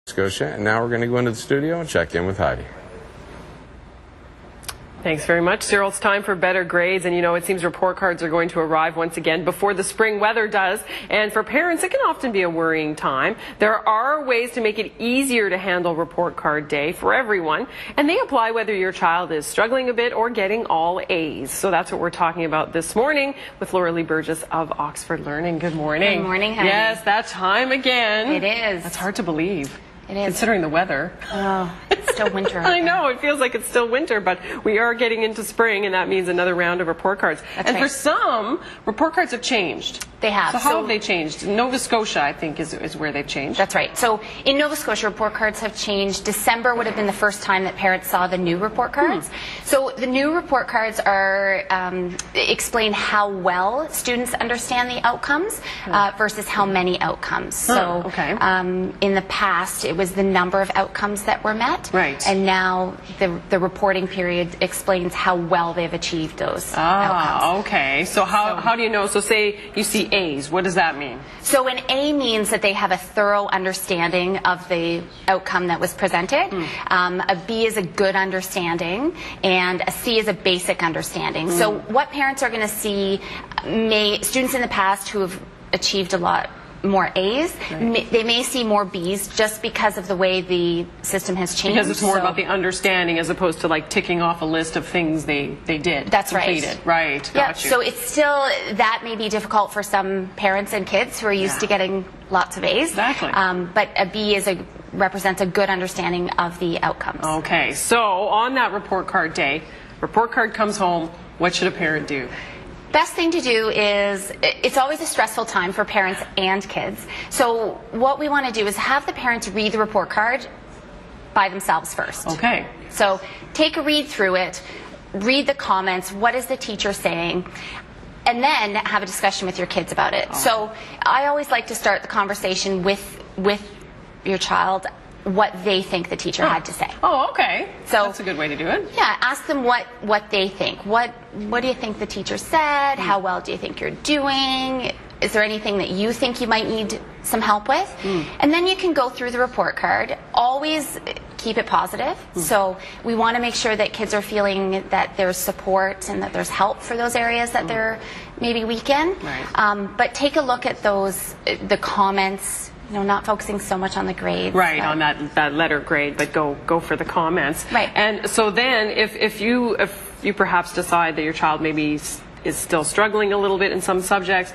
Scotia, and now we're going to go into the studio and check in with Heidi. Thanks very much, Cyril. It's time for better grades, and it seems report cards are going to arrive once again before the spring weather does, and for parents it can often be a worrying time. There are ways to make it easier to handle report card day for everyone, and they apply whether your child is struggling a bit or getting all A's. So that's what we're talking about this morning with Lauralee Burgess of Oxford Learning. Good morning. Good morning, Heidi. Yes, that time again. It is. That's hard to believe. It is. Considering the weather. Oh, it's still winter. I know, it feels like it's still winter, but we are getting into spring, and that means another round of report cards. That's and right. For some, report cards have changed. They have. So how have they changed? Nova Scotia, I think, is where they've changed. That's right. So in Nova Scotia, report cards have changed. December would have been the first time that parents saw the new report cards. So the new report cards are explain how well students understand the outcomes versus how many outcomes. So okay. In the past, it was the number of outcomes that were met. Right. And now the reporting period explains how well they've achieved those outcomes. Okay. So how do you know? So say you see A's. What does that mean? So an A means that they have a thorough understanding of the outcome that was presented. A B is a good understanding, and a C is a basic understanding. So what parents are going to see, students in the past who have achieved a lot more A's, they may see more B's just because of the way the system has changed. Because it's more about the understanding as opposed to like ticking off a list of things they did. That's completed. Right. Yeah, Got you. so it's still, that may be difficult for some parents and kids who are used to getting lots of A's. Exactly. But a B represents a good understanding of the outcomes. Okay, so on that report card day, report card comes home, what should a parent do? Best thing to do is, it's always a stressful time for parents and kids. So what we want to do is have the parents read the report card by themselves first. Okay. So take a read through it, read the comments, what is the teacher saying, and then have a discussion with your kids about it. So I always like to start the conversation with your child, what they think the teacher had to say. Oh, okay. So that's a good way to do it. Yeah, ask them what they think. What do you think the teacher said? How well do you think you're doing? Is there anything that you think you might need some help with? And then you can go through the report card. Always keep it positive. So we want to make sure that kids are feeling that there's support and that there's help for those areas that they're maybe weak in. Right. But take a look at the comments. Not focusing so much on the grades. Right, on that letter grade, but go for the comments. Right. And so then, if you perhaps decide that your child maybe is still struggling a little bit in some subjects,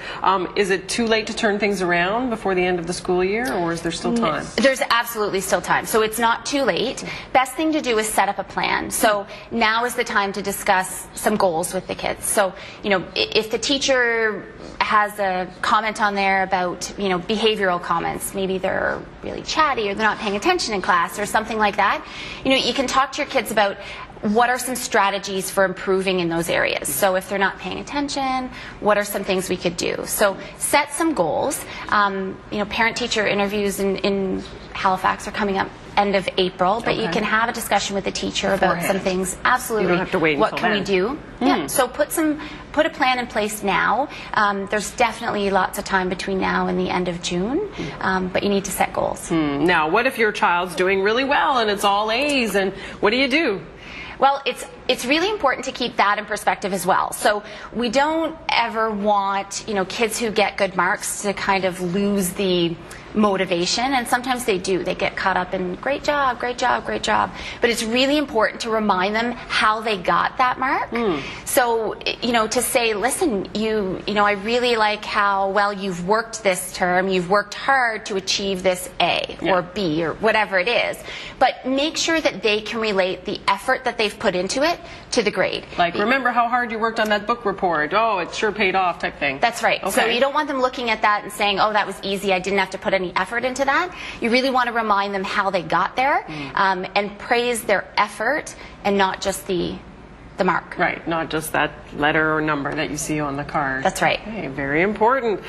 is it too late to turn things around before the end of the school year, or is there still time? There's absolutely still time. So it's not too late. Best thing to do is set up a plan. So now is the time to discuss some goals with the kids. So, if the teacher has a comment on there about, behavioral comments, maybe they're really chatty or they're not paying attention in class or something like that, you can talk to your kids about what are some strategies for improving in those areas. So if they're not paying attention, what are some things we could do? So set some goals. Parent-teacher interviews in Halifax are coming up end of April, but you can have a discussion with the teacher about some things. Absolutely. You don't have to wait what until can we do? Yeah. So put a plan in place now. There's definitely lots of time between now and the end of June, but you need to set goals. Now, what if your child's doing really well and it's all A's, and what do you do? Well, it's really important to keep that in perspective as well. So we don't ever want, kids who get good marks to kind of lose the motivation, and sometimes they do. They get caught up in great job, great job, great job. But it's really important to remind them how they got that mark. So, to say, listen, I really like how well you've worked this term. You've worked hard to achieve this A or B or whatever it is. But make sure that they can relate the effort that they've put into it to the grade. Like, remember how hard you worked on that book report. Oh, it sure paid off type thing. That's right. Okay. So you don't want them looking at that and saying, oh, that was easy. I didn't have to put any effort into that. You really want to remind them how they got there and praise their effort and not just the mark. Right, not just that letter or number that you see on the card. That's right. Okay, very important.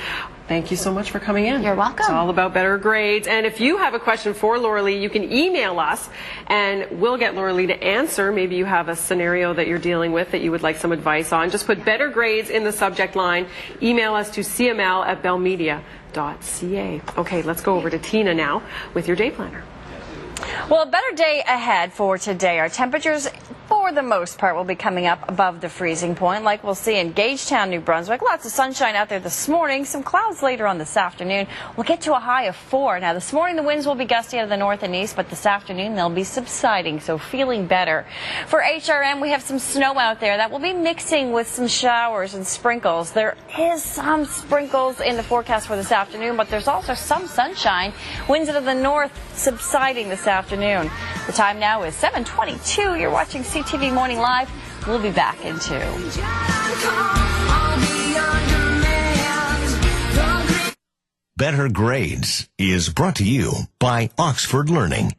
Thank you so much for coming in. You're welcome. It's all about better grades. And if you have a question for Lauralee, you can email us and we'll get Lauralee to answer. Maybe you have a scenario that you're dealing with that you would like some advice on. Just put better grades in the subject line. Email us to cml@bellmedia.ca. Okay, let's go over to Tina now with your day planner. Well, a better day ahead for today. Our temperatures, for the most part, will be coming up above the freezing point, like we'll see in Gagetown, New Brunswick. Lots of sunshine out there this morning. Some clouds later on this afternoon. We'll get to a high of 4. Now, this morning the winds will be gusty out of the north and east, but this afternoon they'll be subsiding, so feeling better. For HRM, we have some snow out there that will be mixing with some showers and sprinkles. There is some sprinkles in the forecast for this afternoon, but there's also some sunshine. Winds out of the north subsiding this afternoon. The time now is 7:22. You're watching CTV Morning Live. We'll be back in 2. Better Grades is brought to you by Oxford Learning.